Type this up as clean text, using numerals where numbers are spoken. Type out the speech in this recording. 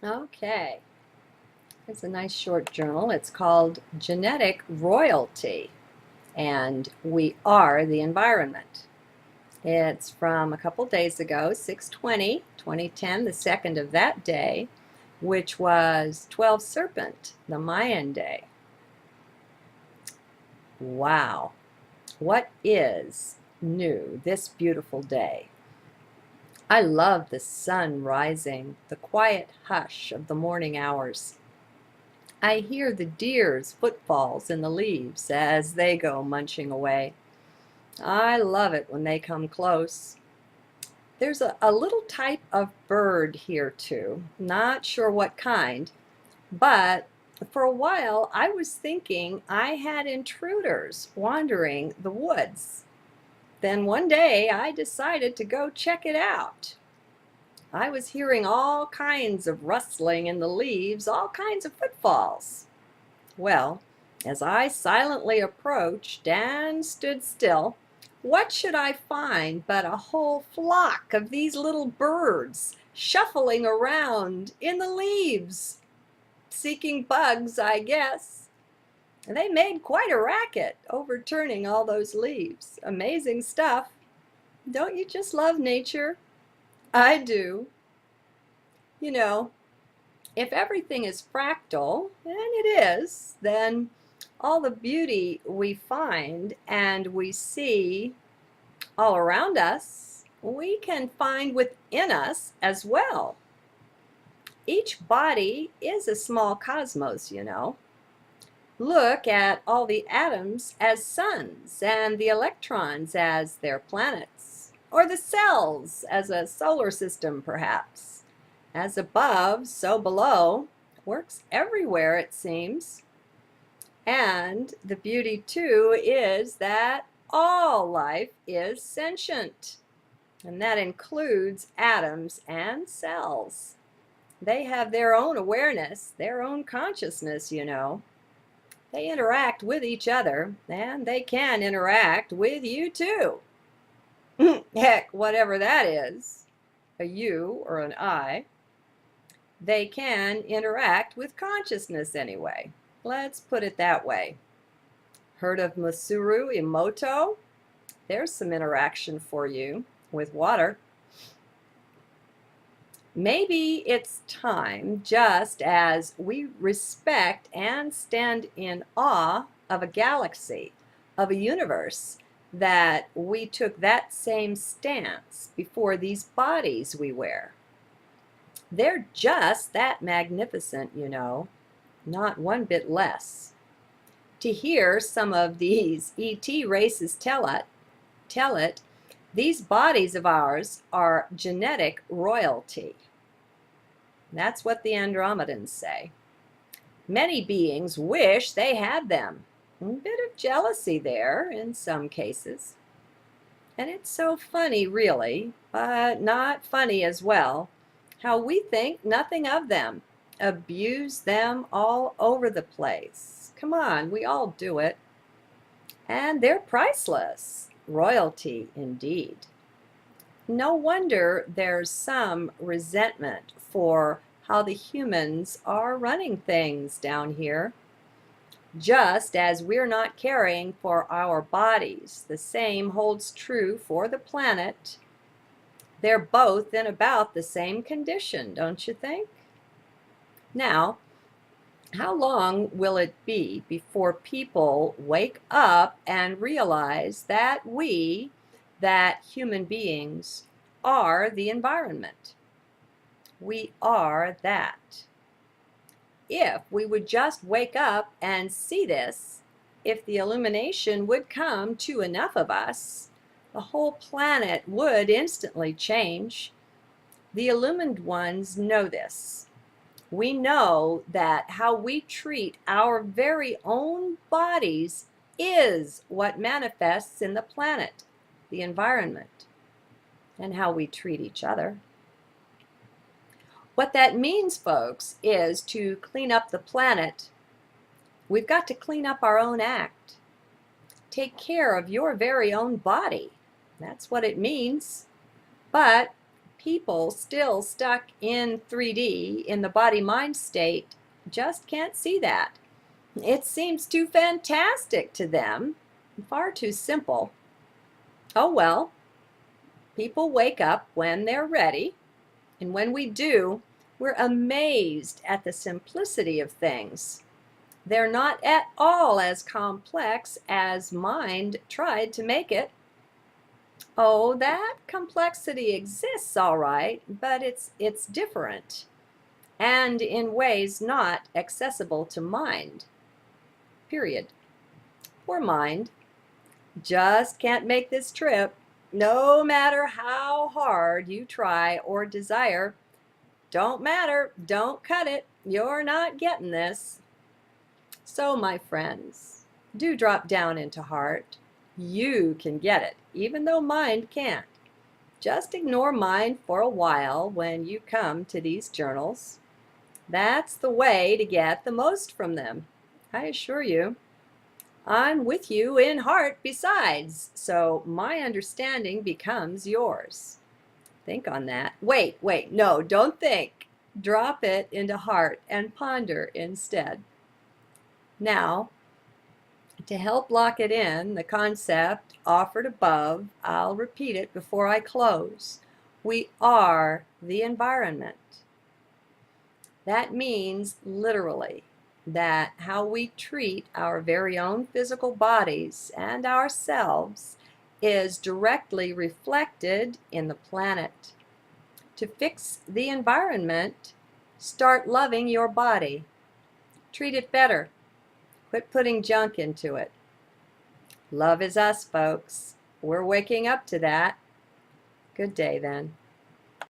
Okay, it's a nice short journal. It's called Genetic Royalty, and we are the environment. It's from a couple days ago, 6/20, 2010, the second of that day, which was 12 Serpent, the Mayan day. Wow, what is new this beautiful day? I love the sun rising, the quiet hush of the morning hours. I hear the deer's footfalls in the leaves as they go munching away. I love it when they come close. There's a little type of bird here too, not sure what kind, but for a while I was thinking I had intruders wandering the woods. Then one day I decided to go check it out. I was hearing all kinds of rustling in the leaves, all kinds of footfalls. Well, as I silently approached and stood still, what should I find but a whole flock of these little birds shuffling around in the leaves, seeking bugs, I guess. They made quite a racket overturning all those leaves. Amazing stuff. Don't you just love nature? I do. You know, if everything is fractal, and it is, then all the beauty we find and we see all around us, we can find within us as well. Each body is a small cosmos, you know. Look at all the atoms as suns and the electrons as their planets, or the cells as a solar system, perhaps. As above, so below, works everywhere, it seems. And the beauty, too, is that all life is sentient, and that includes atoms and cells. They have their own awareness, their own consciousness, you know. They interact with each other, and they can interact with you, too. Heck, whatever that is, a you or an I, they can interact with consciousness anyway. Let's put it that way. Heard of Masaru Emoto? There's some interaction for you with water. Maybe it's time, just as we respect and stand in awe of a galaxy, of a universe, that we took that same stance before these bodies we wear. They're just that magnificent, you know, not one bit less. To hear some of these ET races tell it, these bodies of ours are genetic royalty. That's what the Andromedans say. Many beings wish they had them. A bit of jealousy there in some cases. And it's so funny, really, but not funny as well, how we think nothing of them, abuse them all over the place. Come on, we all do it. And they're priceless. Royalty, indeed. No wonder there's some resentment for how the humans are running things down here. Just as we're not caring for our bodies, the same holds true for the planet. They're both in about the same condition, don't you think? Now, how long will it be before people wake up and realize that that human beings, are the environment? We are that. If we would just wake up and see this, if the illumination would come to enough of us, the whole planet would instantly change. The illumined ones know this. We know that how we treat our very own bodies is what manifests in the planet, the environment, and how we treat each other. What that means, folks, is to clean up the planet, we've got to clean up our own act. Take care of your very own body. That's what it means. But People still stuck in 3D in the body-mind state just can't see that. It seems too fantastic to them, far too simple. Oh well, people wake up when they're ready, and when we do, we're amazed at the simplicity of things. They're not at all as complex as mind tried to make it. Oh, that complexity exists, all right, but it's different, and in ways not accessible to mind. Period. Poor mind. Just can't make this trip. No matter how hard you try or desire, don't matter, don't cut it. You're not getting this. So, my friends, do drop down into heart. You can get it, even though mind can't. Just ignore mind for a while when you come to these journals. That's the way to get the most from them, I assure you. I'm with you in heart besides, so my understanding becomes yours. Think on that. Wait, no, don't think. Drop it into heart and ponder instead. Now, to help lock it in, the concept offered above, I'll repeat it before I close. We are the environment. That means literally that how we treat our very own physical bodies and ourselves is directly reflected in the planet. To fix the environment, start loving your body. Treat it better. Quit putting junk into it. Love is us, folks. We're waking up to that. Good day, then.